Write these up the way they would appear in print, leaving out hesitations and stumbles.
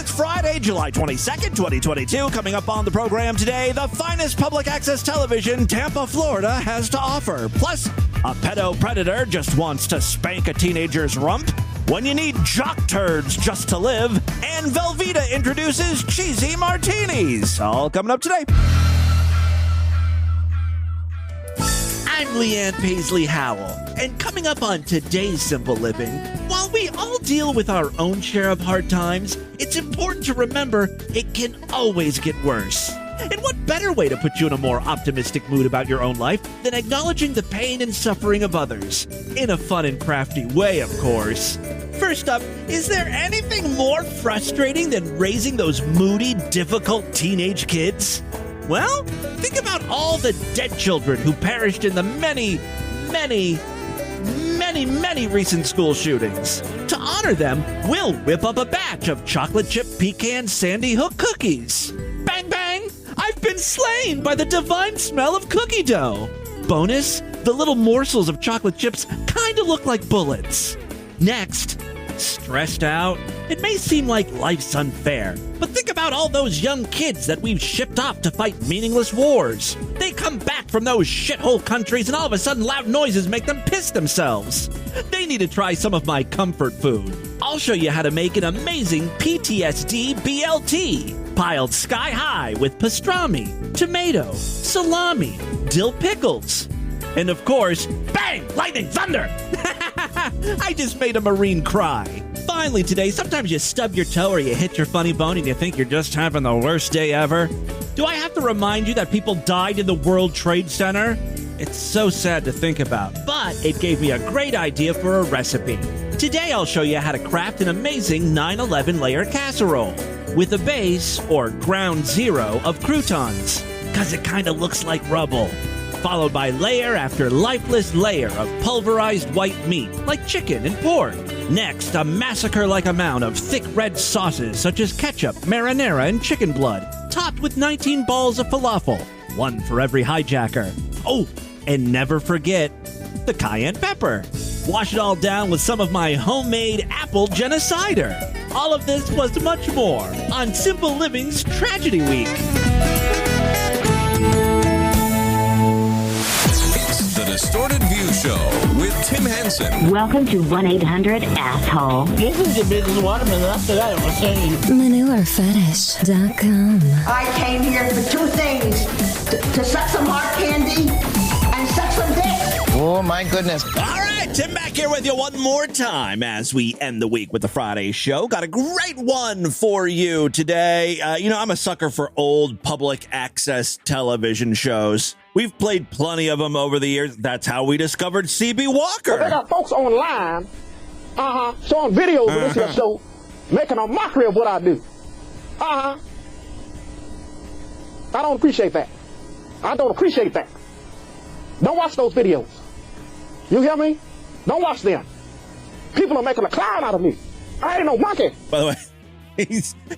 It's Friday, July 22nd, 2022. Coming up on the program today, the finest public access television Tampa, Florida has to offer. Plus, a pedo predator just wants to spank a teenager's rump. When you need Jock Turds just to live. And Velveeta introduces cheesy martinis. All coming up today. I'm Leanne Paisley Howell, and coming up on today's Simple Living, while we all deal with our own share of hard times, it's important to remember it can always get worse. And what better way to put you in a more optimistic mood about your own life than acknowledging the pain and suffering of others? In a fun and crafty way, of course. First up, is there anything more frustrating than raising those moody, difficult teenage kids? Well, think about all the dead children who perished in the many recent school shootings. To honor them, we'll whip up a batch of chocolate chip pecan Sandy Hook cookies. Bang, bang! I've been slain by the divine smell of cookie dough. Bonus, the little morsels of chocolate chips kind of look like bullets. Next, stressed out? It may seem like life's unfair, but think about all those young kids that we've shipped off to fight meaningless wars. They come back from those shithole countries and all of a sudden loud noises make them piss themselves. They need to try some of my comfort food. I'll show you how to make an amazing PTSD BLT, piled sky high with pastrami, tomato, salami, dill pickles, and of course, bang! Lightning, thunder! I just made a Marine cry. Finally today, sometimes you stub your toe or you hit your funny bone and you think you're just having the worst day ever. Do I have to remind you that people died in the World Trade Center? It's so sad to think about, but it gave me a great idea for a recipe. Today I'll show you how to craft an amazing 9/11 layer casserole with a base, or ground zero, of croutons, cause it kinda looks like rubble. Followed by layer after lifeless layer of pulverized white meat, like chicken and pork. Next, a massacre-like amount of thick red sauces such as ketchup, marinara, and chicken blood, topped with 19 balls of falafel, one for every hijacker. Oh, and never forget the cayenne pepper. Wash it all down with some of my homemade apple genocider. All of this plus much more on Simple Living's Tragedy Week. The Distorted View Show with Tim Henson. Welcome to 1-800-ASSHOLE. This is the business waterman. That's what I was saying. ManureFetish.com. I came here for two things. To suck some hard candy and suck some dick. Oh, my goodness. All right, Tim back here with you one more time as we end the week with the Friday show. Got a great one for you today. I'm a sucker for old public access television shows. We've played plenty of them over the years. That's how we discovered CB Walker. Well, they got folks online, showing videos of this here show, making a mockery of what I do. I don't appreciate that. I don't appreciate that. Don't watch those videos. You hear me? Don't watch them. People are making a clown out of me. I ain't no monkey. By the way,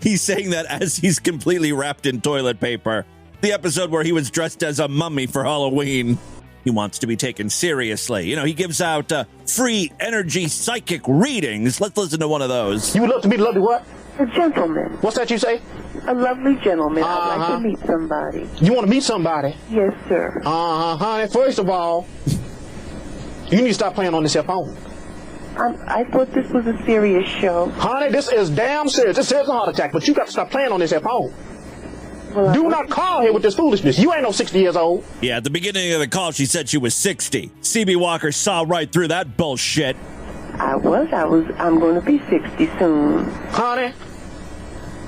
he's saying that as he's completely wrapped in toilet paper. The episode where he was dressed as a mummy for Halloween. He wants to be taken seriously. He gives out free energy psychic readings. Let's listen to one of those. You would love to meet a lovely what? A gentleman. What's that you say? A lovely gentleman. I'd like to meet somebody. You want to meet somebody? Yes, sir. Honey, first of all, you need to stop playing on this here phone. I thought this was a serious show. Honey, this is damn serious. This is a heart attack, but you got to stop playing on this here phone. Well, do not call here with this foolishness. You ain't no 60 years old. Yeah, at the beginning of the call, she said she was 60. CB Walker saw right through that bullshit. I'm going to be 60 soon. Honey,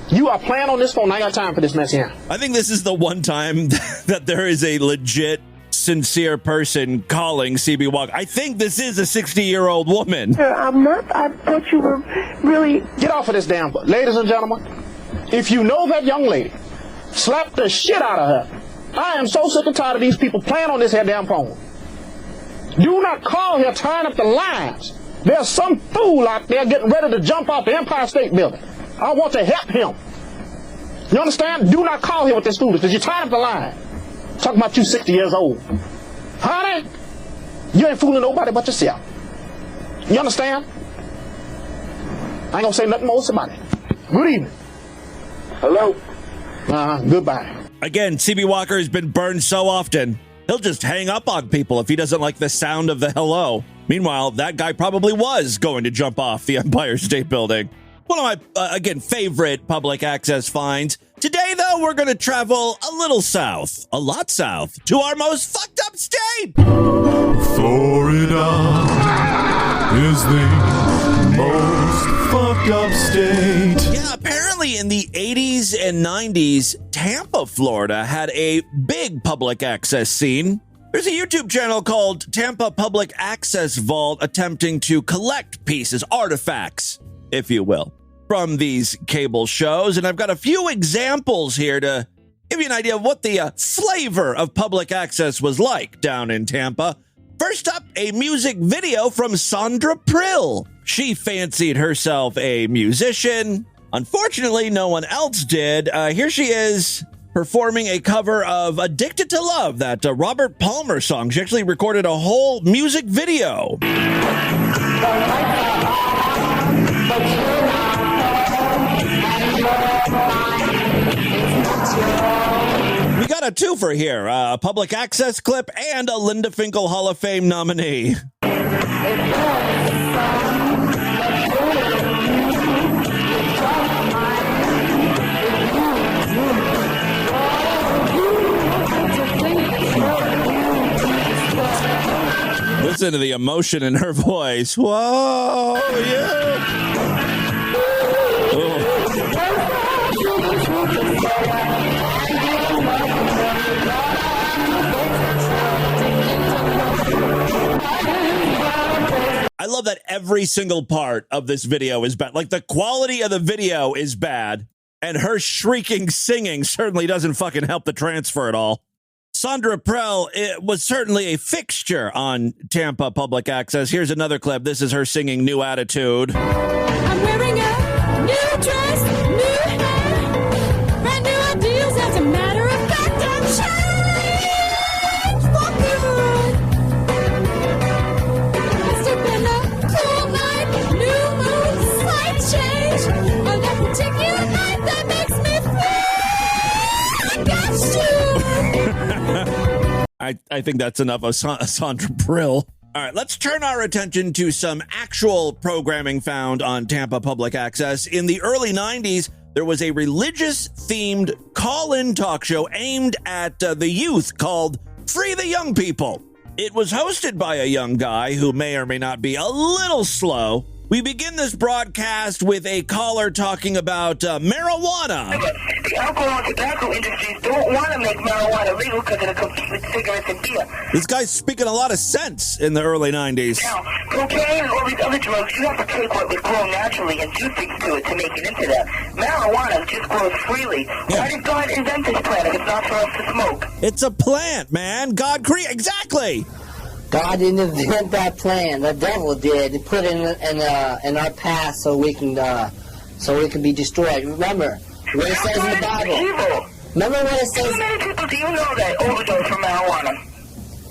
you are playing on this phone. I ain't got time for this mess here. I think this is the one time that there is a legit, sincere person calling CB Walker. I think this is a 60-year-old woman. Sir, I'm not. I thought you were really... Get off of this damn... Ladies and gentlemen, if you know that young lady, slap the shit out of her. I am so sick and tired of these people playing on this here damn phone. Do not call here tying up the lines. There's some fool out there getting ready to jump off the Empire State Building. I want to help him. You understand? Do not call here with this foolishness. You're tying up the line. Talking about you 60 years old. Honey, you ain't fooling nobody but yourself. You understand? I ain't gonna say nothing more to somebody. Good evening. Hello? Goodbye. Again, CB Walker has been burned so often, he'll just hang up on people if he doesn't like the sound of the hello. Meanwhile, that guy probably was going to jump off the Empire State Building. One of my, again, favorite public access finds. Today, though, we're going to travel a little south, a lot south, to our most fucked up state. Florida is the most fucked up state. Yeah, apparently in the 80s and 90s, Tampa, Florida had a big public access scene. There's a YouTube channel called Tampa Public Access Vault attempting to collect pieces, artifacts, if you will, from these cable shows. And I've got a few examples here to give you an idea of what the flavor of public access was like down in Tampa. First up, a music video from Sandra Prill. She fancied herself a musician. Unfortunately, no one else did. Here she is performing a cover of Addicted to Love, that Robert Palmer song. She actually recorded a whole music video. We got a twofer here, a public access clip and a Linda Finkel Hall of Fame nominee. Listen to the emotion in her voice. Whoa, yeah. Oh. I love that every single part of this video is bad. Like, the quality of the video is bad, and her shrieking singing certainly doesn't fucking help the transfer at all. Sandra Prill was certainly a fixture on Tampa Public Access. Here's another clip. This is her singing New Attitude. I'm wearing a new dress, new hair, brand new ideas. As a matter of fact, I'm changed for good. It's been a cool night, new mood, slight change. On that particular night that makes me feel I got you. I think that's enough of Sandra Prill. All right, let's turn our attention to some actual programming found on Tampa Public Access. In the early 90s, there was a religious-themed call-in talk show aimed at the youth called Free the Young People. It was hosted by a young guy who may or may not be a little slow. We begin this broadcast with a caller talking about marijuana. The alcohol and tobacco industries don't want to make marijuana legal because it'll compete with cigarettes and beer. This guy's speaking a lot of sense in the early 90s. Now, cocaine and all these other drugs, you have to take what was grown naturally and do things to it to make it into that. Marijuana just grows freely. Yeah. Why did God invent this plant if it's not for us to smoke? It's a plant, man. God created... Exactly. God didn't invent that plan. The devil did. He put it in our past so we can be destroyed. Remember what it says in the Bible. Evil. Remember what it says. How many people do you know that overdose from marijuana?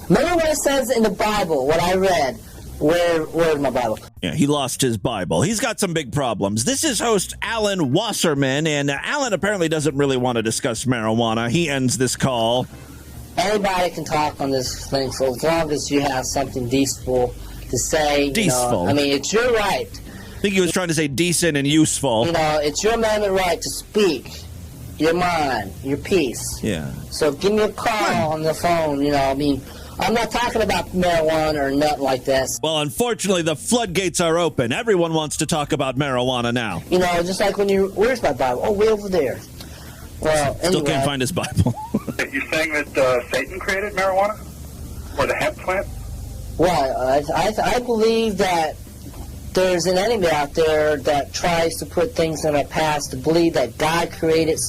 Remember what it says in the Bible. What I read. Where's my Bible? Yeah, he lost his Bible. He's got some big problems. This is host Alan Wasserman, and Alan apparently doesn't really want to discuss marijuana. He ends this call. Anybody can talk on this thing, so as long as you have something decent to say. Decent. I mean, it's your right. I think he was trying to say decent and useful. It's your amendment right to speak your mind, your piece. Yeah. So give me a call on the phone, I'm not talking about marijuana or nothing like this. Well, unfortunately, the floodgates are open. Everyone wants to talk about marijuana now. Just like where's my Bible? Oh, way over there. Well, anyway. Still can't find his Bible. You're saying that Satan created marijuana? Or the hemp plant? Well, I believe that there's an enemy out there that tries to put things in our past to believe that God created...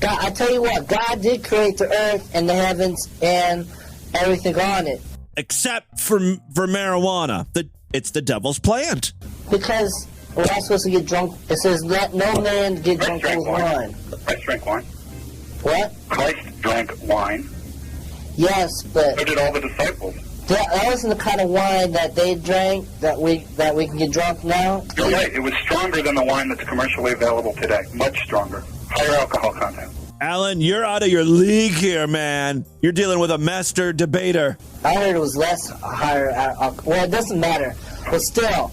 God, I tell you what, God did create the earth and the heavens and everything on it. Except for marijuana. It's the devil's plant. Because we're not supposed to get drunk. It says, let no man get drunk with wine. Christ drank wine. What? Christ drank wine. Yes, but... So did all the disciples. That wasn't the kind of wine that they drank that we can get drunk now. You're right. It was stronger than the wine that's commercially available today. Much stronger. higher alcohol content. Alan, you're out of your league here, man. You're dealing with a master debater. I heard it was higher. Well, it doesn't matter. But still.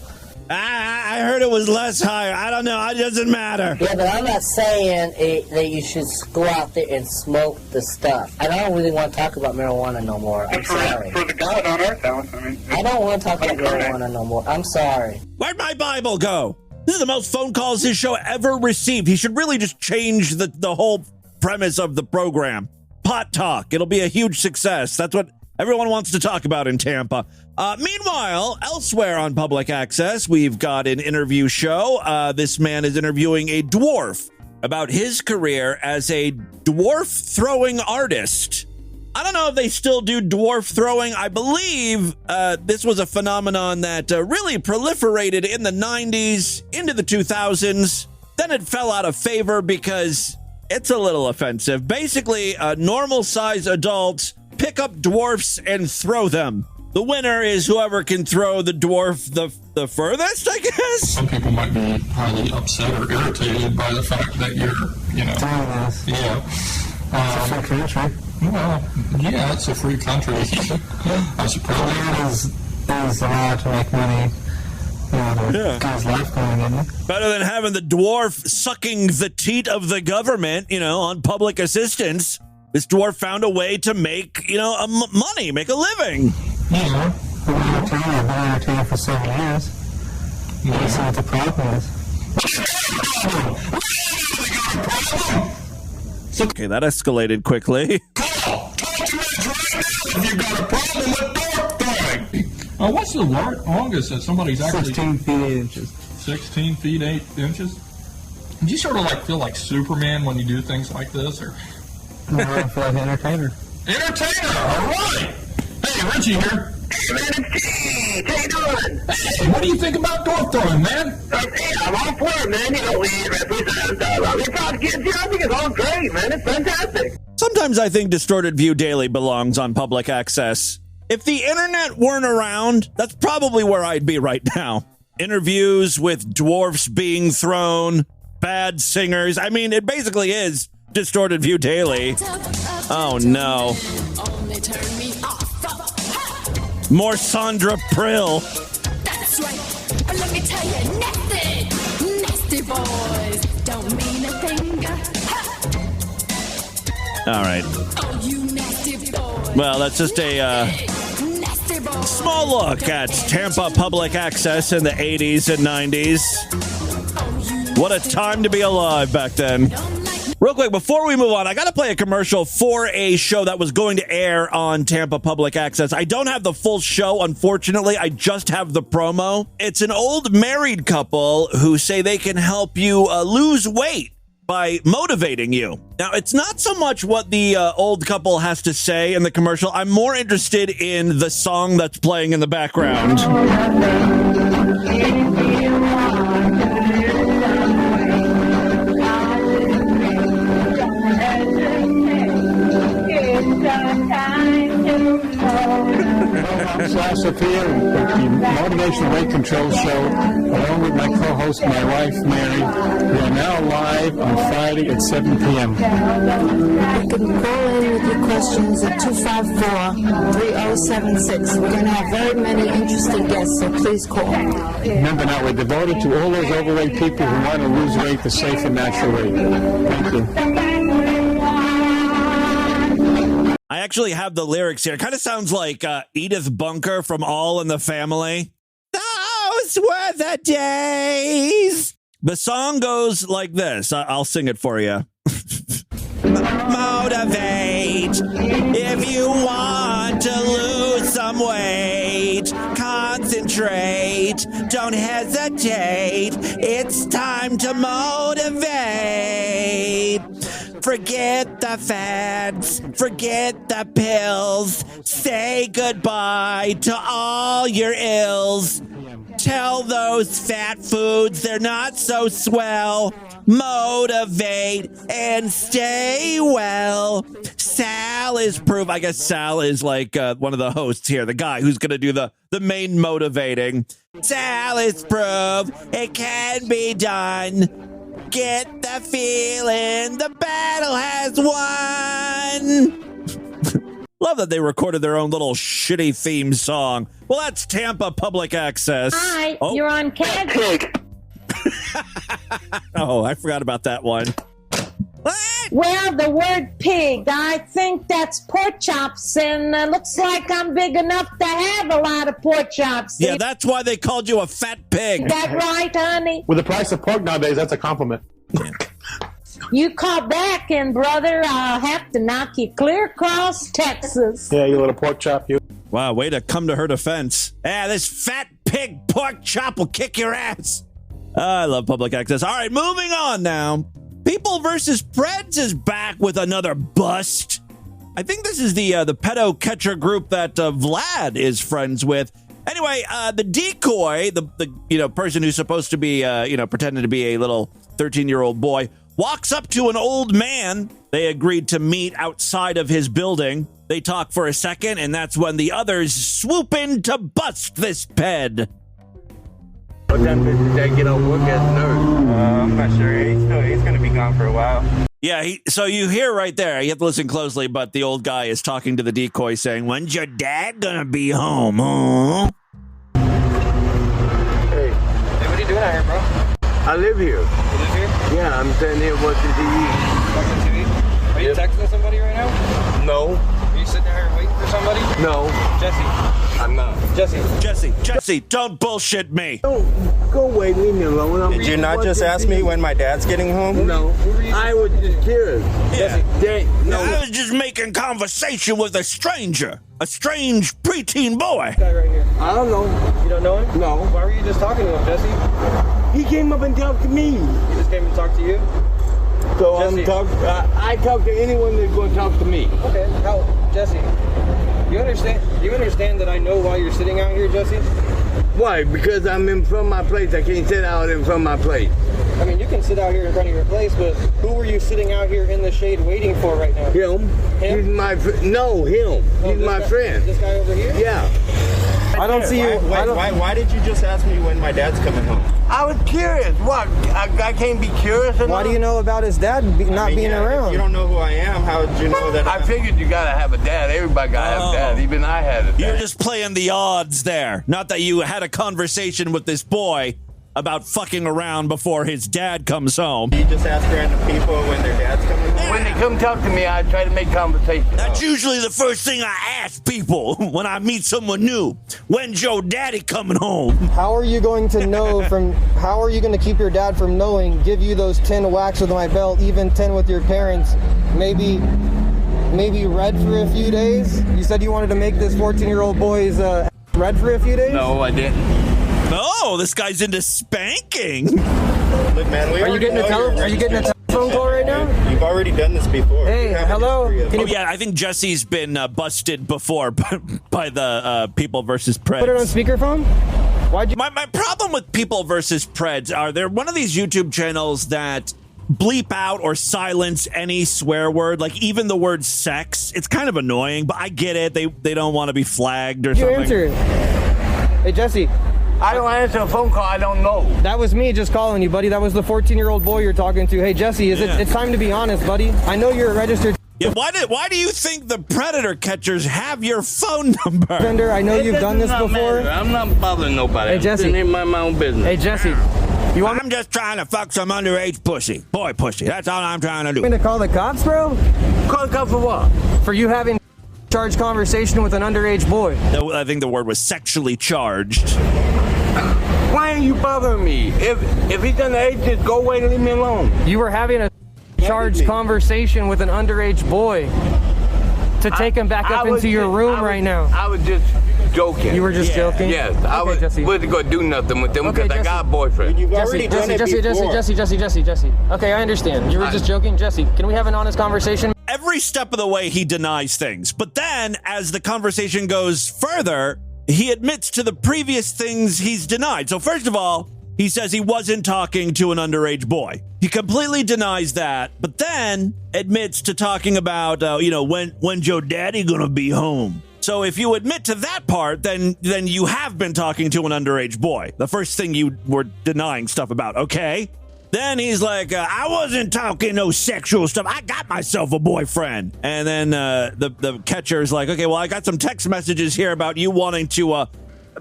I heard it was less higher. I don't know. It doesn't matter. Yeah, but I'm not saying that you should go out there and smoke the stuff. I don't really want to talk about marijuana no more. I'm sorry. For the God on earth, Alan. I don't want to talk about marijuana no more. I'm sorry. Where'd my Bible go? This is the most phone calls his show ever received. He should really just change the whole premise of the program. Pot talk. It'll be a huge success. That's what everyone wants to talk about in Tampa. Meanwhile, elsewhere on public access, we've got an interview show. This man is interviewing a dwarf about his career as a dwarf throwing artist. I don't know if they still do dwarf throwing. I believe this was a phenomenon that really proliferated in the 90s, into the 2000s. Then it fell out of favor because it's a little offensive. Basically, normal-sized adults pick up dwarfs and throw them. The winner is whoever can throw the dwarf the furthest, I guess? Some people might be highly upset or irritated by the fact that you're, Yeah. It's a free country. Well, yeah, it's a free country. I suppose. Is allowed to make money. Guy's life going in. Better than having the dwarf sucking the teat of the government, on public assistance. This dwarf found a way to make, money, make a living. Yeah, I've been entertaining for 7 years. That's what the problem is. Okay, that escalated quickly. Talk to me if you've got a problem with dwarf throwing. What's the longest that somebody's actually... 16 feet 8 inches. 16 feet 8 inches? Do you sort of feel like Superman when you do things like this? Or... No, I feel like an entertainer. Entertainer, all right. Hey, Richie here. Hey, man, it's Steve. How you doing? Hey, what do you think about dwarf throwing, man? Hey, I'm all for it, man. We represent the proud kids here. I think it's all great, man. It's fantastic. Sometimes I think Distorted View Daily belongs on public access. If the internet weren't around, that's probably where I'd be right now. Interviews with dwarfs being thrown, bad singers. I mean, it basically is Distorted View Daily. Oh, no. More Sandra Prill. That's right. But let me tell you, nasty boys don't mean a thing. All right. Oh, you nasty boys. Well, that's just a small look at Tampa public access in the 80s and 90s. What a time to be alive back then. Real quick, before we move on, I got to play a commercial for a show that was going to air on Tampa Public Access. I don't have the full show, unfortunately. I just have the promo. It's an old married couple who say they can help you lose weight by motivating you. Now, it's not so much what the old couple has to say in the commercial. I'm more interested in the song that's playing in the background. I'm Sal Sophia with the Motivational Weight Control Show, along with my co-host, my wife, Mary. We are now live on Friday at 7 p.m. You can call in with your questions at 254-3076. We're going to have very many interesting guests, so please call. Remember now, we're devoted to all those overweight people who want to lose weight the safe and natural way. Thank you. I actually have the lyrics here. It kind of sounds like Edith Bunker from All in the Family. Those were the days. The song goes like this. I'll sing it for you. Motivate if you want to lose some weight. Concentrate. Don't hesitate. It's time to motivate. Forget the fads, forget the pills, say goodbye to all your ills. Tell those fat foods they're not so swell. Motivate and stay well. Sal is proof. I guess Sal is like one of the hosts here, the guy who's going to do the main motivating. Sal is proof it can be done. get the feeling the battle has won. Love that they recorded their own little shitty theme song. Well, that's Tampa Public Access. Hi, you're on Cat Pig. Oh, I forgot about that one. Well, the word pig, I think that's pork chops, and looks like I'm big enough to have a lot of pork chops. Yeah, that's why they called you a fat pig. Is that right, honey? With the price of pork nowadays, that's a compliment. You call back, and brother, I'll have to knock you clear across Texas. Yeah, you little pork chop, you. Wow, way to come to her defense. Yeah, this fat pig pork chop will kick your ass. I love public access. All right, moving on now. People versus Preds is back with another bust. I think this is the pedo catcher group that Vlad is friends with. Anyway, the decoy, the person who's supposed to be pretending to be a little 13-year-old boy, walks up to an old man. They agreed to meet outside of his building. They talk for a second, and that's when the others swoop in to bust this ped. What time did they get off work as a nurse? I'm not sure. He's going to be gone for a while. Yeah, so you hear right there, you have to listen closely, but the old guy is talking to the decoy saying, when's your dad going to be home, huh? Hey, what are you doing out here, bro? I live here. You live here? Yeah, I'm sitting here watching TV. Watching TV? Are you texting somebody right now? No. Are you sitting here waiting for somebody? No. Jesse. I'm not. Jesse, don't bullshit me. Don't go away, leave me alone. Did you not just ask me when my dad's getting home? No. I was just curious. Yeah. No. I was just making conversation with a stranger. A strange preteen boy. Guy right here. I don't know. You don't know him? No. Why were you just talking to him, Jesse? He came up and talked to me. He just came and talked to you? So Jesse. I talk to anyone that's going to talk to me. Okay. Jesse, you understand that I know why you're sitting out here, Jesse? Why? Because I'm in front of my place. I can't sit out in front of my place. I mean, you can sit out here in front of your place, but who were you sitting out here in the shade waiting for right now? Him. Him? He's my friend. No, him. He's my friend. This guy over here? Yeah. I don't see you. Why did you just ask me when my dad's coming home? I was curious. What? I can't be curious enough? Why do you know about his dad not being around? If you don't know who I am, how would you know that? I figured you gotta have a dad. Everybody gotta have a dad. Even I had a dad. You're just playing the odds there. Not that you had a conversation with this boy about fucking around before his dad comes home. You just ask random people when their dad's coming home? When they come talk to me, I try to make conversation. That's usually the first thing I ask people when I meet someone new. When's your daddy coming home? How are you going to know how are you going to keep your dad from knowing, give you those 10 whacks with my belt, even 10 with your parents, maybe red for a few days? You said you wanted to make this 14-year-old boy's red for a few days? No, I didn't. No, this guy's into spanking. Look, man, are you getting a telephone call right now? You've already done this before. Hey, hello. Yeah, I think Jesse's been busted before by the People versus Preds. Put it on speakerphone? Why'd you? My problem with People versus Preds are they're one of these YouTube channels that bleep out or silence any swear word, like even the word sex. It's kind of annoying, but I get it. They don't want to be flagged or something. You answer it. Hey, Jesse. I don't answer a phone call I don't know. That was me just calling you, buddy. That was the 14-year-old boy you're talking to. Hey, Jesse, it's time to be honest, buddy. I know you're a registered... Yeah, why do you think the predator catchers have your phone number? I know you've done this before. I'm not bothering nobody. Hey, Jesse. I'm in my own business. Hey, Jesse. I'm just trying to fuck some underage pussy. Boy pussy. That's all I'm trying to do. You want to call the cops, bro? Call the cops for what? For you having charged conversation with an underage boy. I think the word was sexually charged. Why are you bothering me? If he's underage, just go away and leave me alone. You were having a charged conversation with an underage boy to take him back up into your room right now. I was just joking. You were just joking? Yes. I wasn't going to do nothing with them because I got a boyfriend. You've already done it before. Jesse. Okay, I understand. You were just joking. Jesse, can we have an honest conversation? Every step of the way, he denies things. But then, as the conversation goes further, he admits to the previous things he's denied. So first of all, he says he wasn't talking to an underage boy. He completely denies that, but then admits to talking about, when's your daddy gonna be home? So if you admit to that part, then you have been talking to an underage boy. The first thing you were denying stuff about, okay? Then he's like, I wasn't talking no sexual stuff. I got myself a boyfriend. And then the catcher's like, okay, well, I got some text messages here about you wanting to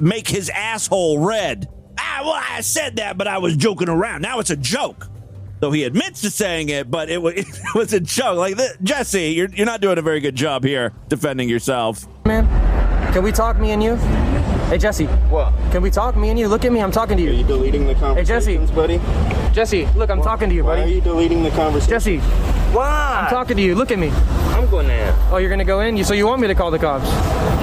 make his asshole red. Well, I said that, but I was joking around. Now it's a joke. So he admits to saying it, but it was a joke. Like, Jesse, you're not doing a very good job here defending yourself. Man, can we talk, me and you? Hey, Jesse. What? Can we talk, me and you? Look at me, I'm talking to you. Are you deleting the conversations, buddy? Jesse, look, I'm talking to you, buddy. Why are you deleting the conversation? Jesse. Why? I'm talking to you, look at me. I'm going in. Oh, you're gonna go in? So you want me to call the cops?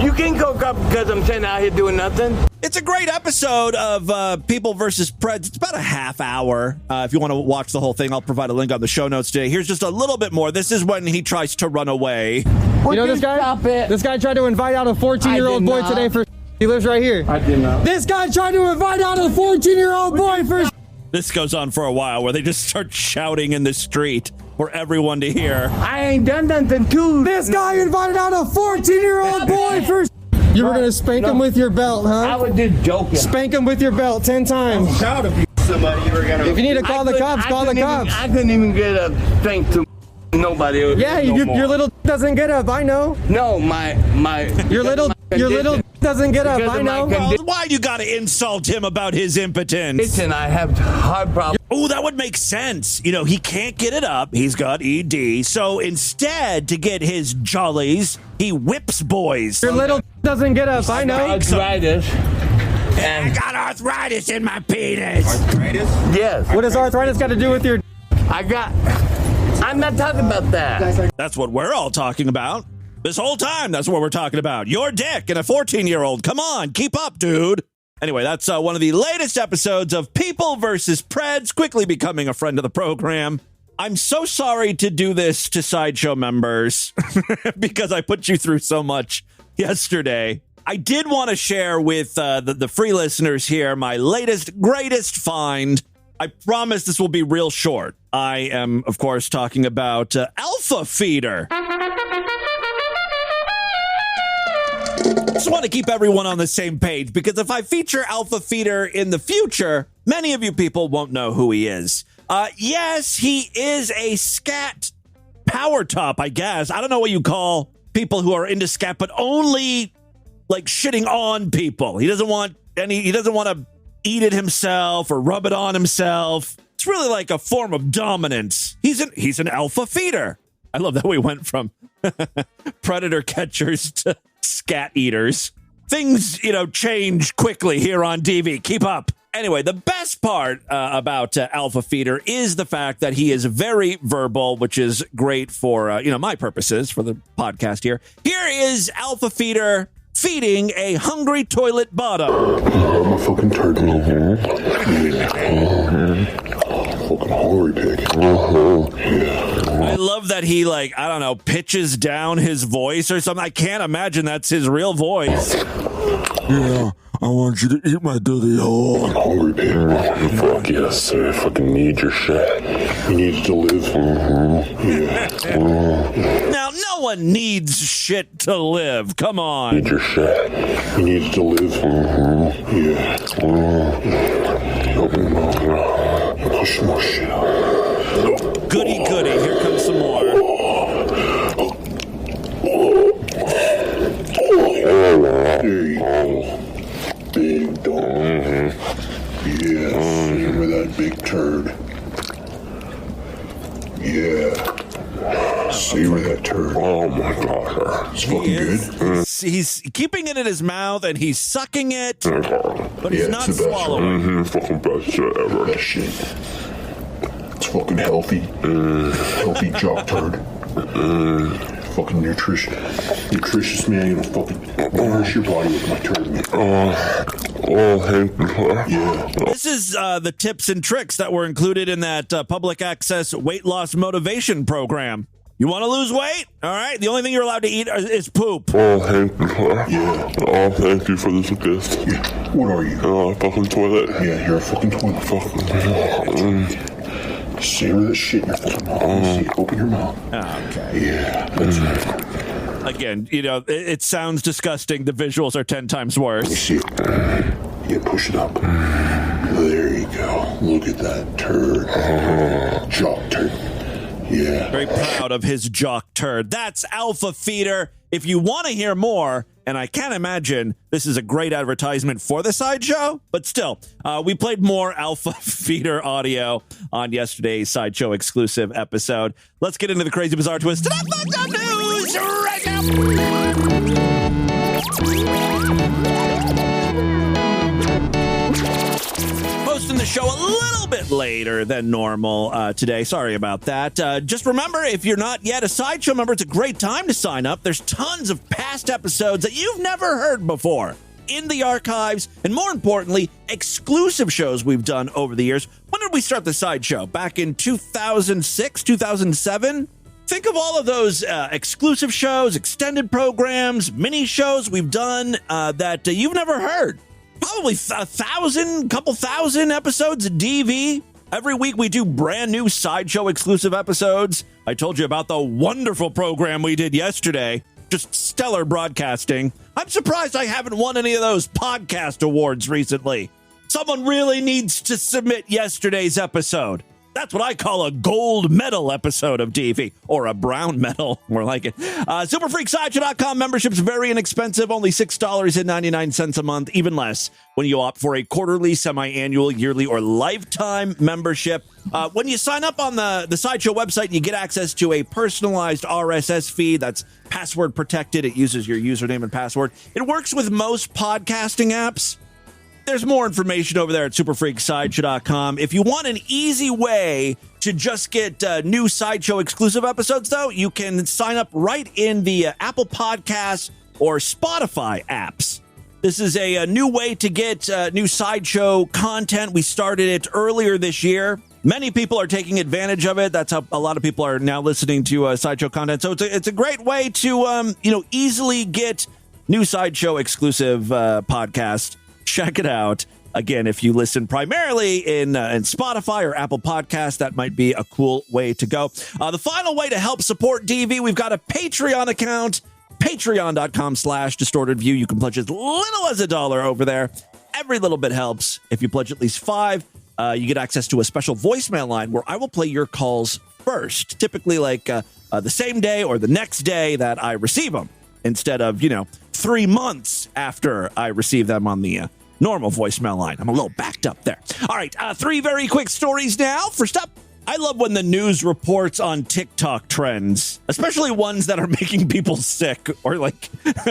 You can go cop because I'm sitting out here doing nothing. It's a great episode of People versus Preds. It's about a half hour. If you want to watch the whole thing, I'll provide a link on the show notes today. Here's just a little bit more. This is when he tries to run away. You know this guy? Stop it. This guy tried to invite out a 14-year-old boy today for... He lives right here. I did not. This guy tried to invite out a 14-year-old boy for... This goes on for a while where they just start shouting in the street for everyone to hear. I ain't done nothing to... This guy invited out a 14-year-old boy for... You were going to spank him with your belt, huh? I was just joking. Spank him with your belt 10 times. I'm proud of you. Somebody you were gonna... If you need to call the cops, call the cops. I couldn't even get a thank to nobody. Yeah, your little doesn't get up, I know. No, my... Your little doesn't get up, I know. Why you gotta insult him about his impotence? Listen, I have heart problems. Oh, that would make sense. You know, he can't get it up. He's got ED. So instead, to get his jollies, he whips boys. Your little doesn't get up, I know. Arthritis. I got arthritis in my penis. Arthritis? Yes. What does arthritis got to do with your... I'm not talking about that. That's what we're all talking about. This whole time, that's what we're talking about. Your dick and a 14-year-old. Come on, keep up, dude. Anyway, that's one of the latest episodes of People versus Preds, quickly becoming a friend of the program. I'm so sorry to do this to Sideshow members because I put you through so much yesterday. I did want to share with the free listeners here my latest, greatest find. I promise this will be real short. I am, of course, talking about Alpha Feeder. Just want to keep everyone on the same page because if I feature Alpha Feeder in the future, many of you people won't know who he is. Yes, he is a scat power top, I guess. I don't know what you call people who are into scat, but only like shitting on people. He doesn't want to eat it himself or rub it on himself. It's really like a form of dominance. He's an alpha feeder. I love that we went from predator catchers to scat eaters. Things, change quickly here on DV. Keep up. Anyway, the best part about Alpha Feeder is the fact that he is very verbal, which is great for, my purposes for the podcast here. Here is Alpha Feeder feeding a hungry toilet bottom. I'm a fucking turd. Fucking hungry pig. I love that he, pitches down his voice or something. I can't imagine that's his real voice. Yeah, I want you to eat my dirty hole. I'm hungry pig. Fuck yes, I fucking need your shit. You need to live. Yeah. Now, no one needs shit to live. Come on. Need your shit. You need to live. Yeah. Open your mouth. Push more shit out. Goody, goody. Here comes some more. There you go. Big dog. Yes. Remember that big turd? Yeah. Savor that turd. Oh my god. It's fucking good. He's keeping it in his mouth and he's sucking it, but he's not swallowing. Fucking best shit ever. Best shit. It's fucking healthy. Healthy jock turd. Fucking nutritious, man. You know, fucking nourish your body with my turd, man. Yeah. This is the tips and tricks that were included in that public access weight loss motivation program. You want to lose weight? All right. The only thing you're allowed to eat is poop. Thank you for this gift. Yeah. What are you? A fucking toilet. Yeah, you're a fucking toilet. Savor that shit in your fucking mouth. Open your mouth. Okay. Yeah. That's right. Again, it sounds disgusting. The visuals are 10 times worse. You see? Yeah, push it up. There you go. Look at that turd. Jock turd. Yeah. Very proud of his jock turd. That's Alpha Feeder. If you want to hear more, and I can't imagine this is a great advertisement for the Sideshow, but still, we played more Alpha Feeder audio on yesterday's Sideshow exclusive episode. Let's get into the crazy, bizarre twist. Fucked up news right now. Posting the show a little bit later than normal today. Sorry about that. Just remember, if you're not yet a Sideshow member, it's a great time to sign up. There's tons of past episodes that you've never heard before in the archives, and more importantly, exclusive shows we've done over the years. When did we start the Sideshow? Back in 2006, 2007? Think of all of those exclusive shows, extended programs, mini shows we've done that you've never heard. Probably couple thousand episodes of DV. Every week we do brand new Sideshow exclusive episodes. I told you about the wonderful program we did yesterday. Just stellar broadcasting. I'm surprised I haven't won any of those podcast awards recently. Someone really needs to submit yesterday's episode. That's what I call a gold medal episode of DV, or a brown medal, more like it. SuperFreakSideshow.com membership's very inexpensive, only $6.99 a month, even less when you opt for a quarterly, semi-annual, yearly, or lifetime membership. When you sign up on the Sideshow website, you get access to a personalized RSS feed that's password protected. It uses your username and password. It works with most podcasting apps. There's more information over there at SuperFreakSideshow.com. If you want an easy way to just get new Sideshow exclusive episodes, though, you can sign up right in the Apple Podcasts or Spotify apps. This is a new way to get new Sideshow content. We started it earlier this year. Many people are taking advantage of it. That's how a lot of people are now listening to Sideshow content. So it's a great way to easily get new Sideshow exclusive podcasts. Check it out. Again, if you listen primarily in Spotify or Apple Podcasts, that might be a cool way to go. The final way to help support DV, we've got a Patreon account, patreon.com/distortedview. You can pledge as little as $1 over there. Every little bit helps. If you pledge at least $5, you get access to a special voicemail line where I will play your calls first, typically like the same day or the next day that I receive them, instead of, 3 months after I receive them on the normal voicemail line. I'm a little backed up there. All right, 3 very quick stories now. First up, I love when the news reports on TikTok trends, especially ones that are making people sick or like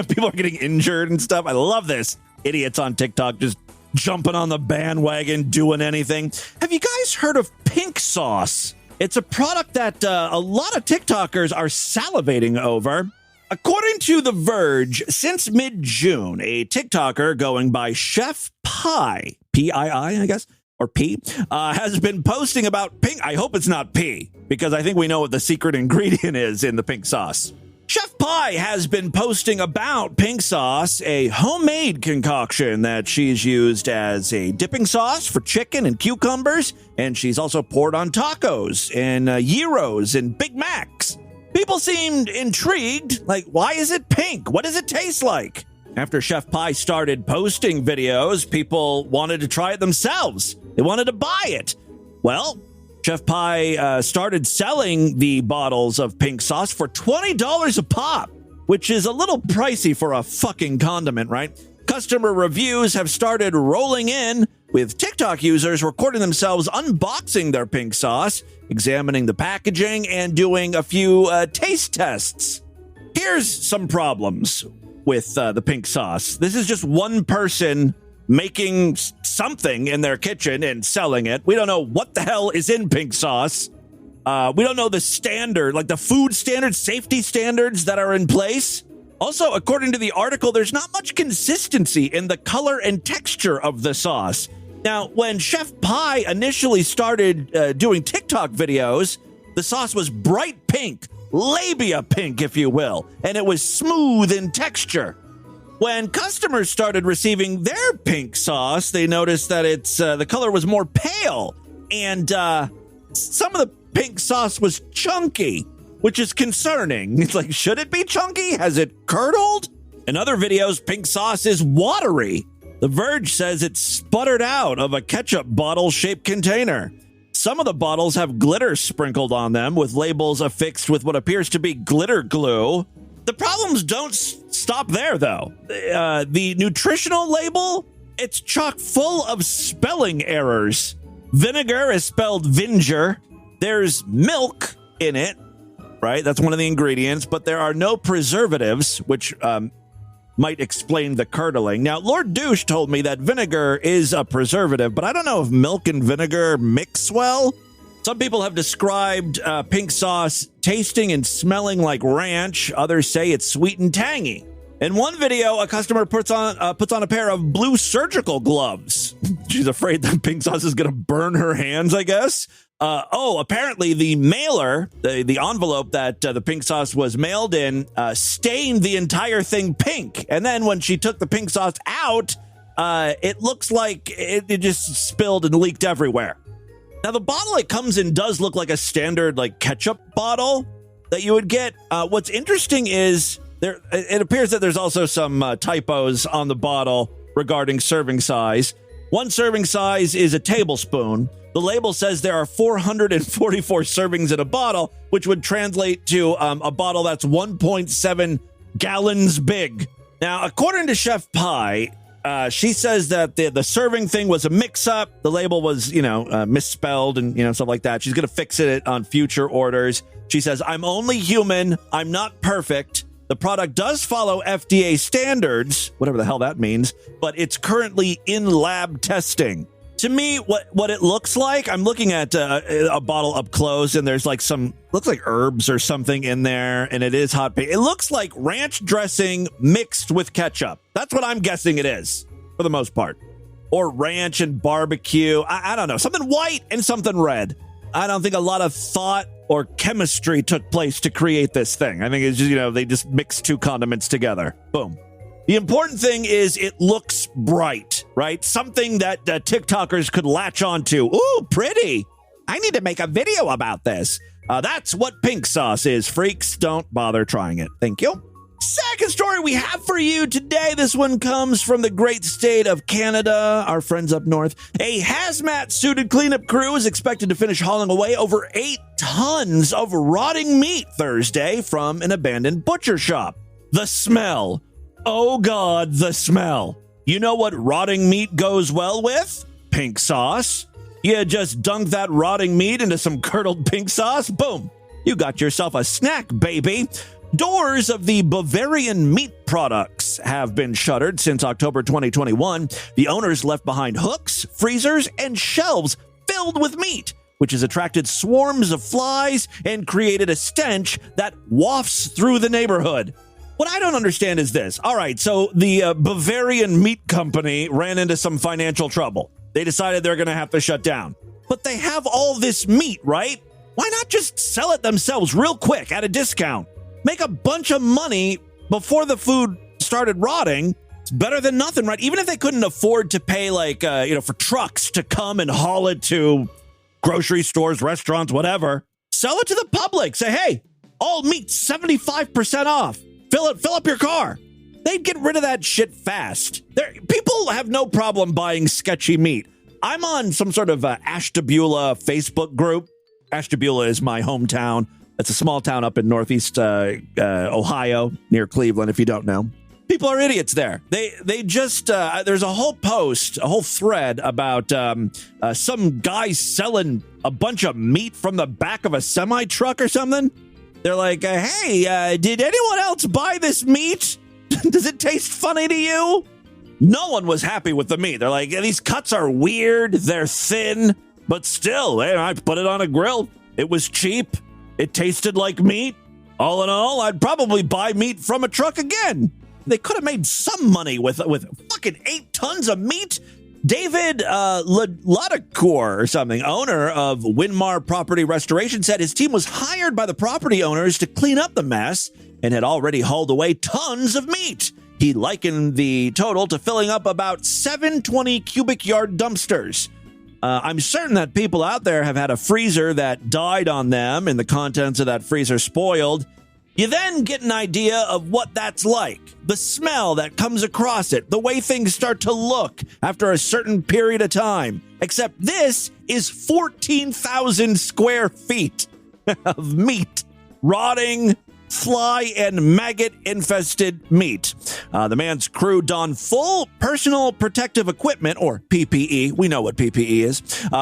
people are getting injured and stuff. I love this. Idiots on TikTok just jumping on the bandwagon, doing anything. Have you guys heard of pink sauce? It's a product that a lot of TikTokers are salivating over. According to The Verge, since mid-June, a TikToker going by Chef Pie, P-I-I, I guess, or P, has been posting about pink. I hope it's not P, because I think we know what the secret ingredient is in the pink sauce. Chef Pie has been posting about pink sauce, a homemade concoction that she's used as a dipping sauce for chicken and cucumbers, and she's also poured on tacos and gyros and Big Macs. People seemed intrigued, like, why is it pink? What does it taste like? After Chef Pie started posting videos, people wanted to try it themselves. They wanted to buy it. Well, Chef Pie started selling the bottles of pink sauce for $20 a pop, which is a little pricey for a fucking condiment, right? Customer reviews have started rolling in, with TikTok users recording themselves unboxing their pink sauce, examining the packaging, and doing a few taste tests. Here's some problems with the pink sauce. This is just one person making something in their kitchen and selling it. We don't know what the hell is in pink sauce. We don't know the standard, like the food standards, safety standards that are in place. Also, according to the article, there's not much consistency in the color and texture of the sauce. Now, when Chef Pie initially started doing TikTok videos, the sauce was bright pink, labia pink, if you will, and it was smooth in texture. When customers started receiving their pink sauce, they noticed that the color was more pale, and some of the pink sauce was chunky, which is concerning. It's like, should it be chunky? Has it curdled? In other videos, pink sauce is watery. The Verge says it sputtered out of a ketchup bottle-shaped container. Some of the bottles have glitter sprinkled on them with labels affixed with what appears to be glitter glue. The problems don't stop there, though. The nutritional label, it's chock full of spelling errors. Vinegar is spelled vinger. There's milk in it, right? That's one of the ingredients, but there are no preservatives, which might explain the curdling. Now, Lord Douche told me that vinegar is a preservative, but I don't know if milk and vinegar mix well. Some people have described pink sauce tasting and smelling like ranch. Others say it's sweet and tangy. In one video, a customer puts on a pair of blue surgical gloves. She's afraid that pink sauce is going to burn her hands, I guess. Apparently the mailer, the envelope that the pink sauce was mailed in, stained the entire thing pink. And then when she took the pink sauce out, it looks like it just spilled and leaked everywhere. Now, the bottle it comes in does look like a standard ketchup bottle that you would get. What's interesting is it appears that there's also some typos on the bottle regarding serving size. One serving size is a tablespoon. The label says there are 444 servings in a bottle, which would translate to a bottle that's 1.7 gallons big. Now, according to Chef Pie, she says that the serving thing was a mix-up. The label was, misspelled and, stuff like that. She's going to fix it on future orders. She says, I'm only human. I'm not perfect. The product does follow FDA standards, whatever the hell that means, but it's currently in lab testing. To me, what it looks like, I'm looking at a bottle up close, and there's looks like herbs or something in there, and it is hot pink. It looks like ranch dressing mixed with ketchup. That's what I'm guessing it is, for the most part. Or ranch and barbecue. I don't know. Something white and something red. I don't think a lot of thought or chemistry took place to create this thing. I think it's just, they just mixed two condiments together. Boom. The important thing is it looks bright, right? Something that TikTokers could latch onto. Ooh, pretty. I need to make a video about this. That's what pink sauce is, freaks. Don't bother trying it. Thank you. Second story we have for you today. This one comes from the great state of Canada, our friends up north. A hazmat-suited cleanup crew is expected to finish hauling away over 8 tons of rotting meat Thursday from an abandoned butcher shop. The smell. Oh, God, the smell. You know what rotting meat goes well with? Pink sauce. You just dunk that rotting meat into some curdled pink sauce. Boom. You got yourself a snack, baby. Doors of the Bavarian meat products have been shuttered since October 2021. The owners left behind hooks, freezers, and shelves filled with meat, which has attracted swarms of flies and created a stench that wafts through the neighborhood. What I don't understand is this. All right, so the Bavarian Meat Company ran into some financial trouble. They decided they're going to have to shut down. But they have all this meat, right? Why not just sell it themselves real quick at a discount? Make a bunch of money before the food started rotting. It's better than nothing, right? Even if they couldn't afford to pay, for trucks to come and haul it to grocery stores, restaurants, whatever, sell it to the public. Say, hey, all meat 75% off. Fill up your car. They'd get rid of that shit fast. People have no problem buying sketchy meat. I'm on some sort of Ashtabula Facebook group. Ashtabula is my hometown. It's a small town up in northeast Ohio, near Cleveland, if you don't know. People are idiots there. They just, there's a whole post, a whole thread about some guy selling a bunch of meat from the back of a semi-truck or something. They're like, hey, did anyone else buy this meat? Does it taste funny to you? No one was happy with the meat. They're like, these cuts are weird. They're thin, but still, I put it on a grill. It was cheap. It tasted like meat. All in all, I'd probably buy meat from a truck again. They could have made some money with fucking 8 tons of meat. David Ladacour or something, owner of Winmar Property Restoration, said his team was hired by the property owners to clean up the mess and had already hauled away tons of meat. He likened the total to filling up about 720 cubic yard dumpsters. I'm certain that people out there have had a freezer that died on them and the contents of that freezer spoiled. You then get an idea of what that's like, the smell that comes across it, the way things start to look after a certain period of time. Except this is 14,000 square feet of meat, rotting, fly and maggot-infested meat. The man's crew donned full personal protective equipment, or PPE, we know what PPE is,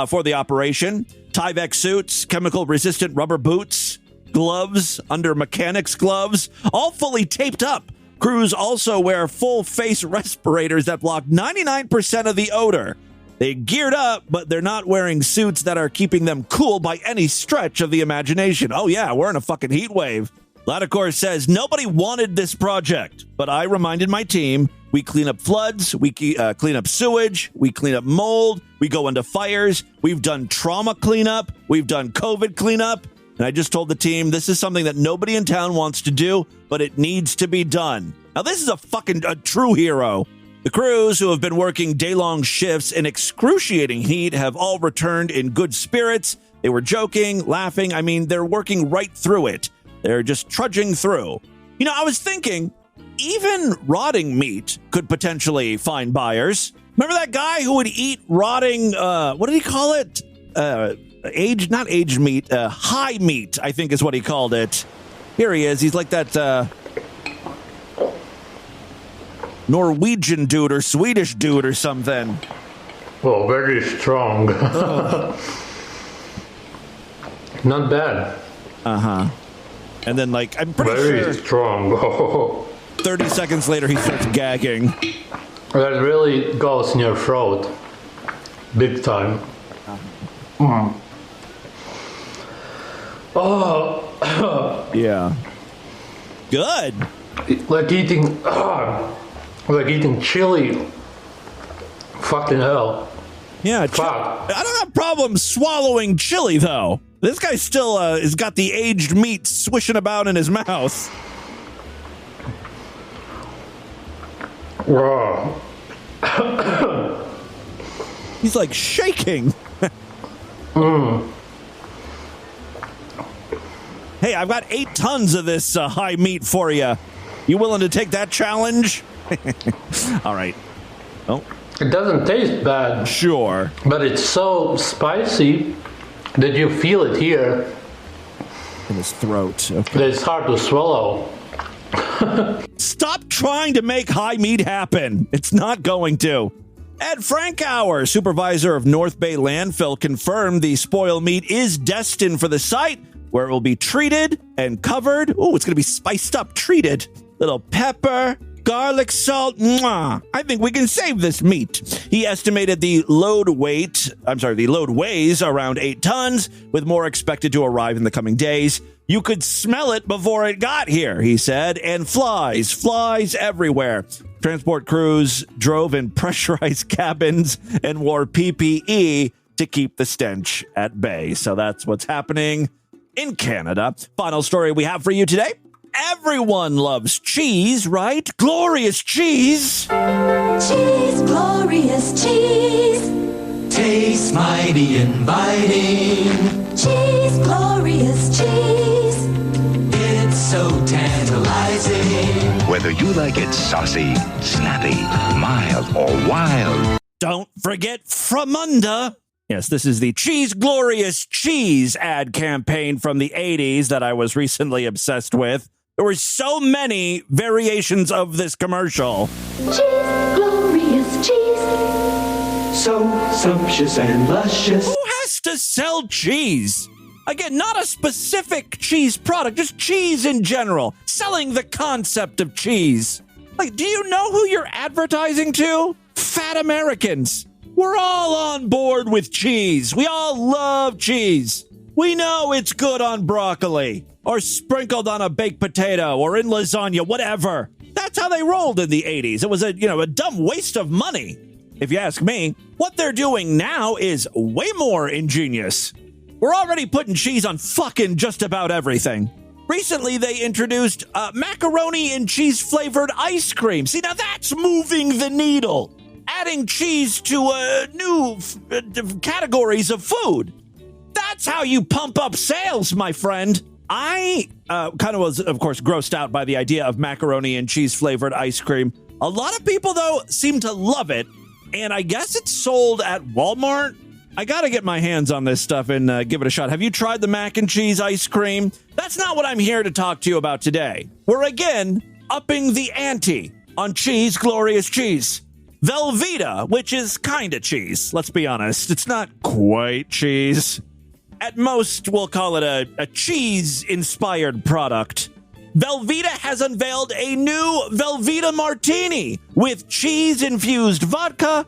for the operation. Tyvek suits, chemical-resistant rubber boots, gloves under mechanics gloves, all fully taped up. Crews also wear full-face respirators that block 99% of the odor. They geared up, but they're not wearing suits that are keeping them cool by any stretch of the imagination. Oh yeah, we're in a fucking heat wave. Ladicor says, nobody wanted this project, but I reminded my team, we clean up floods, we clean up sewage, we clean up mold, we go into fires, we've done trauma cleanup, we've done COVID cleanup, and I just told the team, this is something that nobody in town wants to do, but it needs to be done. Now, this is a true hero. The crews who have been working day-long shifts in excruciating heat have all returned in good spirits. They were joking, laughing. I mean, they're working right through it. They're just trudging through. You know, I was thinking, even rotting meat could potentially find buyers. Remember that guy who would eat rotting, what did he call it? Not aged meat, high meat, I think is what he called it. Here he is. He's like that Norwegian dude or Swedish dude or something. Well, very strong. Not bad. Uh-huh. And then, like, I'm pretty very strong. 30 seconds later, he starts gagging. That really goes in your throat. Big time. Oh. Yeah. Good. Like eating chili. Fucking hell. Yeah, I don't have problems swallowing chili, though. This guy still has got the aged meat swishing about in his mouth. Wow. He's like shaking. Hey, I've got 8 tons of this high meat for you. You willing to take that challenge? All right. Oh. It doesn't taste bad. Sure. But it's so spicy that you feel it here. In his throat. Okay. That it's hard to swallow. Stop trying to make high meat happen. It's not going to. Ed Frankauer, supervisor of North Bay Landfill, confirmed the spoiled meat is destined for the site where it will be treated and covered. Oh, it's going to be spiced up, treated. Little pepper, garlic, salt. Mwah. I think we can save this meat. He estimated the load weighs around 8 tons, with more expected to arrive in the coming days. You could smell it before it got here, he said, and flies everywhere. Transport crews drove in pressurized cabins and wore PPE to keep the stench at bay. So that's what's happening in Canada. Final story we have for you today. Everyone loves cheese, right? Glorious cheese. Cheese, glorious cheese. Tastes mighty inviting. Cheese, glorious cheese. It's so tantalizing. Whether you like it saucy, snappy, mild, or wild. Don't forget Fromunda. Yes, this is the Cheese Glorious Cheese ad campaign from the 80s that I was recently obsessed with. There were so many variations of this commercial. Cheese, glorious cheese. So sumptuous and luscious. Who has to sell cheese? Again, not a specific cheese product, just cheese in general. Selling the concept of cheese. Like, do you know who you're advertising to? Fat Americans. We're all on board with cheese. We all love cheese. We know it's good on broccoli, or sprinkled on a baked potato, or in lasagna, whatever. That's how they rolled in the 80s. It was a dumb waste of money. If you ask me, what they're doing now is way more ingenious. We're already putting cheese on fucking just about everything. Recently, they introduced macaroni and cheese flavored ice cream. See, now that's moving the needle. Adding cheese to new categories of food. That's how you pump up sales, my friend. I kind of was, of course, grossed out by the idea of macaroni and cheese flavored ice cream. A lot of people, though, seem to love it. And I guess it's sold at Walmart. I got to get my hands on this stuff and give it a shot. Have you tried the mac and cheese ice cream? That's not what I'm here to talk to you about today. We're again upping the ante on cheese, glorious cheese. Velveeta, which is kind of cheese. Let's be honest. It's not quite cheese. At most, we'll call it a cheese-inspired product. Velveeta has unveiled a new Velveeta Martini with cheese-infused vodka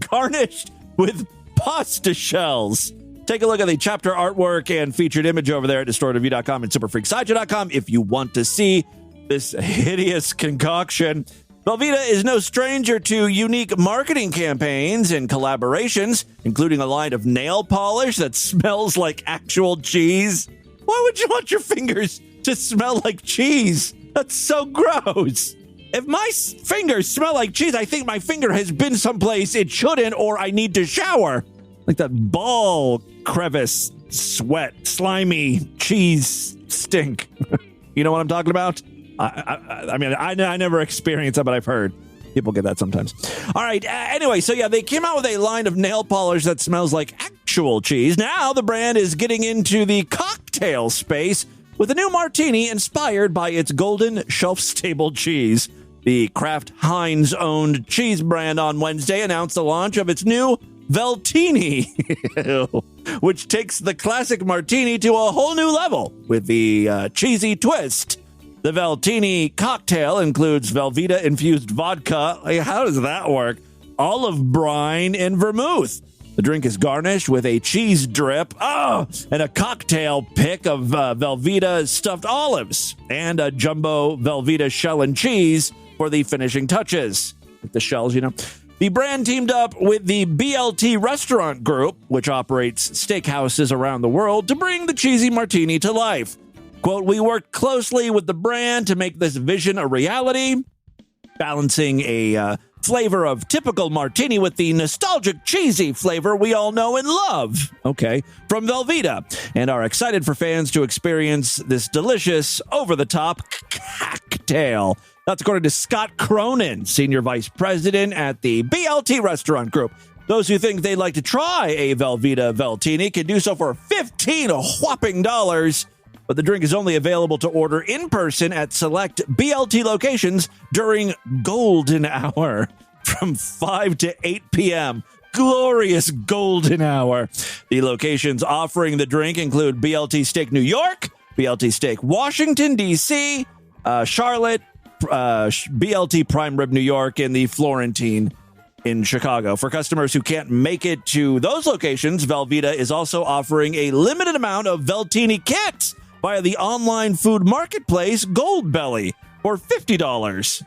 garnished with pasta shells. Take a look at the chapter artwork and featured image over there at distortedview.com and superfreaksideshow.com if you want to see this hideous concoction. Velveeta is no stranger to unique marketing campaigns and collaborations, including a line of nail polish that smells like actual cheese. Why would you want your fingers to smell like cheese? That's so gross. If my fingers smell like cheese, I think my finger has been someplace it shouldn't, or I need to shower. Like that ball crevice, sweat, slimy cheese stink. You know what I'm talking about? I mean, I never experienced that, but I've heard people get that sometimes. All right. Anyway, so yeah, they came out with a line of nail polish that smells like actual cheese. Now the brand is getting into the cocktail space with a new martini inspired by its golden shelf-stable cheese. The Kraft Heinz-owned cheese brand on Wednesday announced the launch of its new Veltini, which takes the classic martini to a whole new level with the cheesy twist. The Veltini cocktail includes Velveeta-infused vodka. How does that work? Olive brine and vermouth. The drink is garnished with a cheese drip, and a cocktail pick of Velveeta stuffed olives, and a jumbo Velveeta shell and cheese for the finishing touches. With the shells, you know. The brand teamed up with the BLT Restaurant Group, which operates steakhouses around the world, to bring the cheesy martini to life. Quote, we worked closely with the brand to make this vision a reality, balancing a flavor of typical martini with the nostalgic cheesy flavor we all know and love. Okay, from Velveeta, and are excited for fans to experience this delicious, over-the-top cocktail. That's according to Scott Cronin, Senior Vice President at the BLT Restaurant Group. Those who think they'd like to try a Velveeta Veltini can do so for $15 whopping. But the drink is only available to order in person at select BLT locations during golden hour from 5 to 8 p.m. Glorious golden hour. The locations offering the drink include BLT Steak New York, BLT Steak Washington, D.C., Charlotte, BLT Prime Rib New York, and the Florentine in Chicago. For customers who can't make it to those locations, Velveeta is also offering a limited amount of Veltini kits via the online food marketplace Goldbelly for $50.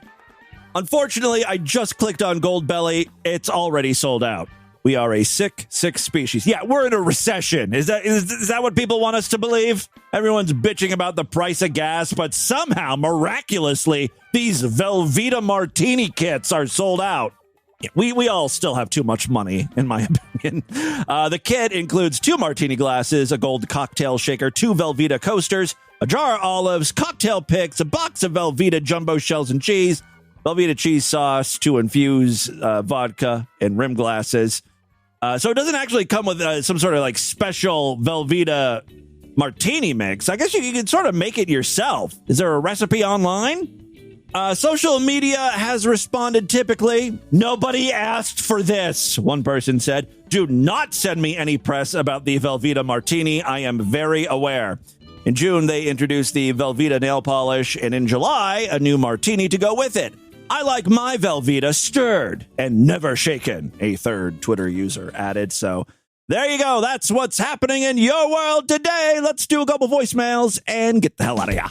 Unfortunately, I just clicked on Goldbelly. It's already sold out. We are a sick species. Yeah, we're in a recession. Is that what people want us to believe? Everyone's bitching about the price of gas, but somehow, miraculously, these Velveeta Martini kits are sold out. We all still have too much money, in my opinion. The kit includes 2 martini glasses, a gold cocktail shaker, 2 Velveeta coasters, a jar of olives, cocktail picks, a box of Velveeta jumbo shells and cheese, Velveeta cheese sauce to infuse vodka, and rim glasses. So it doesn't actually come with some sort of like special Velveeta martini mix. I guess you can sort of make it yourself. Is there a recipe online? Social media has responded typically. Nobody asked for this, one person said. Do not send me any press about the Velveeta Martini. I am very aware. In June, they introduced the Velveeta nail polish, and in July, a new martini to go with it. I like my Velveeta stirred and never shaken, a third Twitter user added. So there you go. That's what's happening in your world today. Let's do a couple voicemails and get the hell out of here.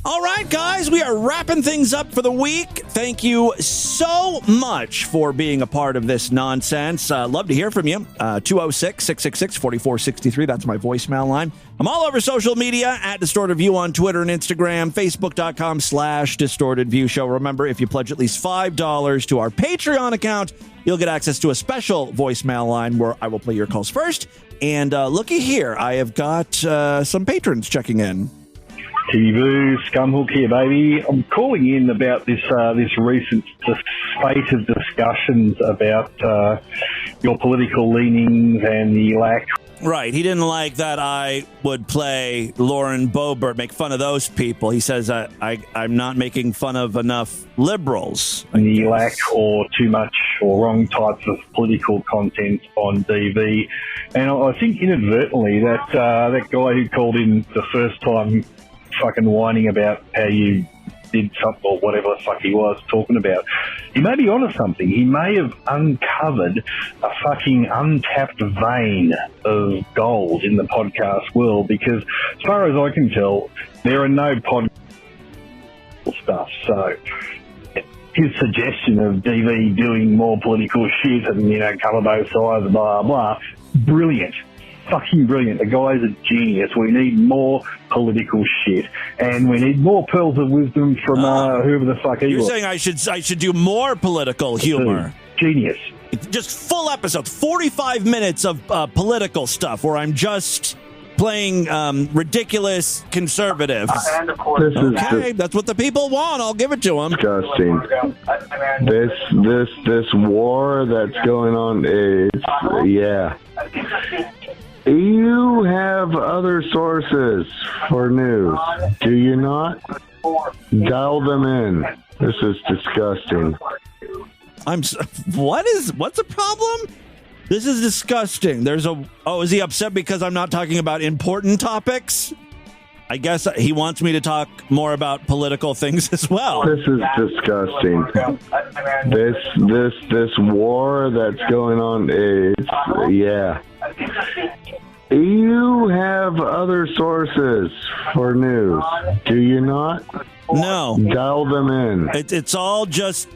All right, guys, we are wrapping things up for the week. Thank you so much for being a part of this nonsense. Love to hear from you. 206-666-4463. That's my voicemail line. I'm all over social media at Distorted View on Twitter and Instagram, Facebook.com/Distorted View Show. Remember, if you pledge at least $5 to our Patreon account, you'll get access to a special voicemail line where I will play your calls first And looky here, I have got some patrons checking in. TV Scumhook here, baby. I'm calling in about this recent spate of discussions about your political leanings and the lack. Right. He didn't like that I would play Lauren Boebert, make fun of those people. He says I'm not making fun of enough liberals. The lack or too much or wrong types of political content on DV. And I think inadvertently that guy who called in the first time fucking whining about how you did something or whatever the fuck he was talking about. He may be onto something. He may have uncovered a fucking untapped vein of gold in the podcast world, because as far as I can tell, there are no podcast stuff. So his suggestion of DV doing more political shit and, cover both sides, blah, blah, brilliant. Fucking brilliant. The guy's a genius. We need more political shit, and we need more pearls of wisdom from whoever the fuck he was. You're saying I should do more political humor? Genius. Just full episodes, 45 minutes of political stuff where I'm just playing ridiculous conservatives. That's what the people want. I'll give it to them. Disgusting. This war that's going on is, yeah. You have other sources for news, do you not? Dial them in. This is disgusting. What's the problem? This is disgusting. Is he upset because I'm not talking about important topics? I guess he wants me to talk more about political things as well. This is disgusting. This war that's going on is, yeah. You have other sources for news, do you not? No. Dial them in. It's all just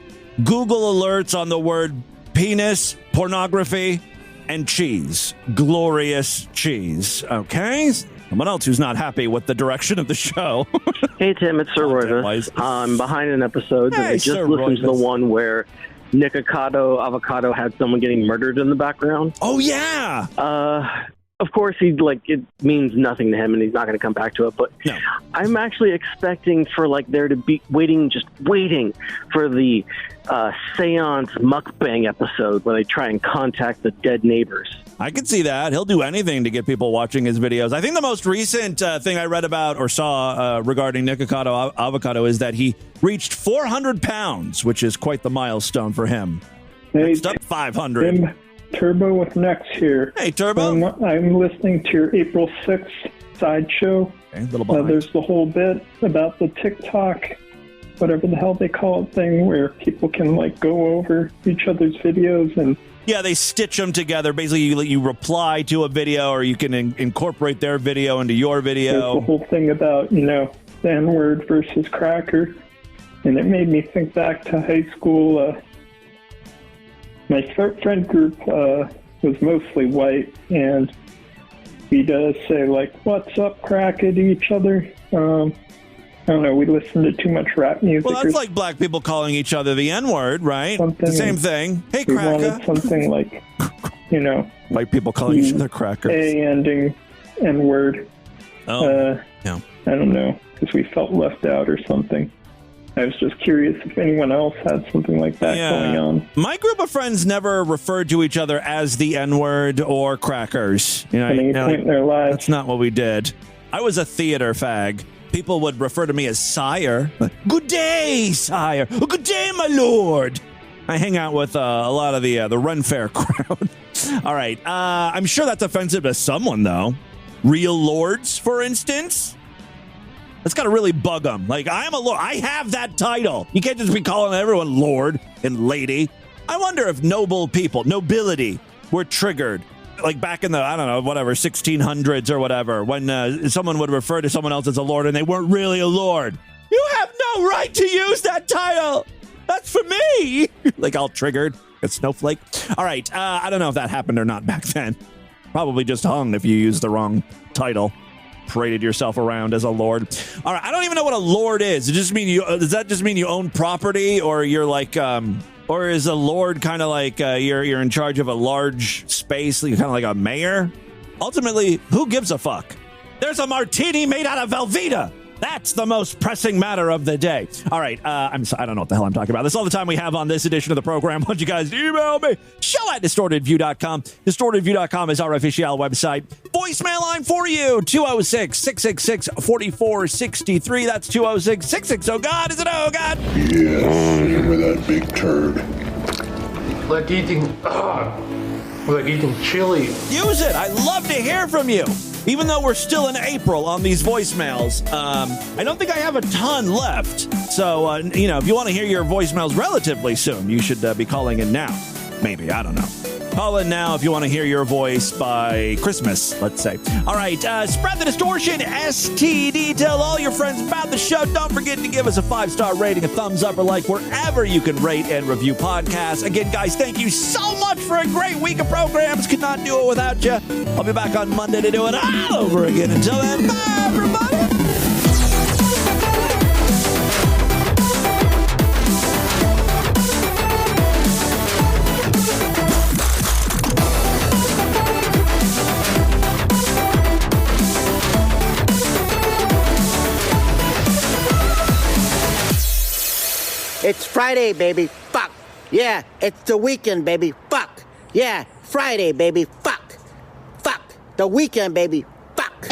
Google alerts on the word penis, pornography, and cheese. Glorious cheese. Okay? Someone else who's not happy with the direction of the show. Hey, Tim, it's Sir Roivas. I'm behind an episode, and I just listened to the one where Nick Avocado had someone getting murdered in the background. Oh, yeah! Of course, it means nothing to him, and he's not going to come back to it. But no. I'm actually expecting for there to be waiting for the seance mukbang episode where they try and contact the dead neighbors. I can see that. He'll do anything to get people watching his videos. I think the most recent thing I read about or saw regarding Nick Avocado is that he reached 400 pounds, which is quite the milestone for him. Hey, next up, 500. Tim, Turbo with Next here. Hey, Turbo. I'm listening to your April 6th Sideshow. Okay, a little behind. There's the whole bit about the TikTok, whatever the hell they call it, thing where people can go over each other's videos and... Yeah, they stitch them together. Basically, you reply to a video, or you can incorporate their video into your video. There's the whole thing about, the N-word versus cracker. And it made me think back to high school. My friend group was mostly white, and we'd say, what's up, cracker, to each other. I don't know, we listened to too much rap music. Well, that's like black people calling each other the N-word, right? The same thing. Hey, we cracker. wanted something like, white people calling each other crackers. A ending N-word. Oh, yeah. I don't know, because we felt left out or something. I was just curious if anyone else had something like that going on. My group of friends never referred to each other as the N-word or crackers. At any point in their lives. That's not what we did. I was a theater fag. People would refer to me as sire. Good day, sire. Oh, good day, my lord. I hang out with a lot of the Run Fair crowd. All right. I'm sure that's offensive to someone, though. Real lords, for instance. That's got to really bug them. I'm a lord. I have that title. You can't just be calling everyone lord and lady. I wonder if nobility were triggered. Back in the, 1600s or whatever, when someone would refer to someone else as a lord and they weren't really a lord. You have no right to use that title. That's for me. All triggered. A snowflake. All right. I don't know if that happened or not back then. Probably just hung if you used the wrong title. Paraded yourself around as a lord. All right. I don't even know what a lord is. Does that just mean you own property, or you're or is a lord kind of you're in charge of a large space, kind of like a mayor? ultimately, who gives a fuck? There's a martini made out of Velveeta. That's the most pressing matter of the day. All right, I don't know what the hell I'm talking about. That's all the time we have on this edition of the program. I want you guys to email me. show@distortedview.com. Distortedview.com is our official website. Voicemail line for you, 206-666-4463. That's 206-66. Oh, God, is it oh, God? Yes, remember that big turd. Like eating chili. Use it. I'd love to hear from you. Even though we're still in April on these voicemails, I don't think I have a ton left. So, if you want to hear your voicemails relatively soon, you should be calling in now. Maybe, I don't know. Call in now if you want to hear your voice by Christmas, let's say. All right, spread the distortion, STD. Tell all your friends about the show. Don't forget to give us a 5-star rating, a thumbs up, or like wherever you can rate and review podcasts. Again, guys, thank you so much for a great week of programs. Could not do it without you. I'll be back on Monday to do it all over again. Until then, bye, everybody. It's Friday, baby. Fuck. Yeah, it's the weekend, baby. Fuck. Yeah, Friday, baby. Fuck. Fuck. The weekend, baby. Fuck.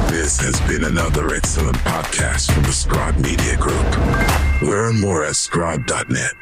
This has been another excellent podcast from the Scribe Media Group. Learn more at scribe.net.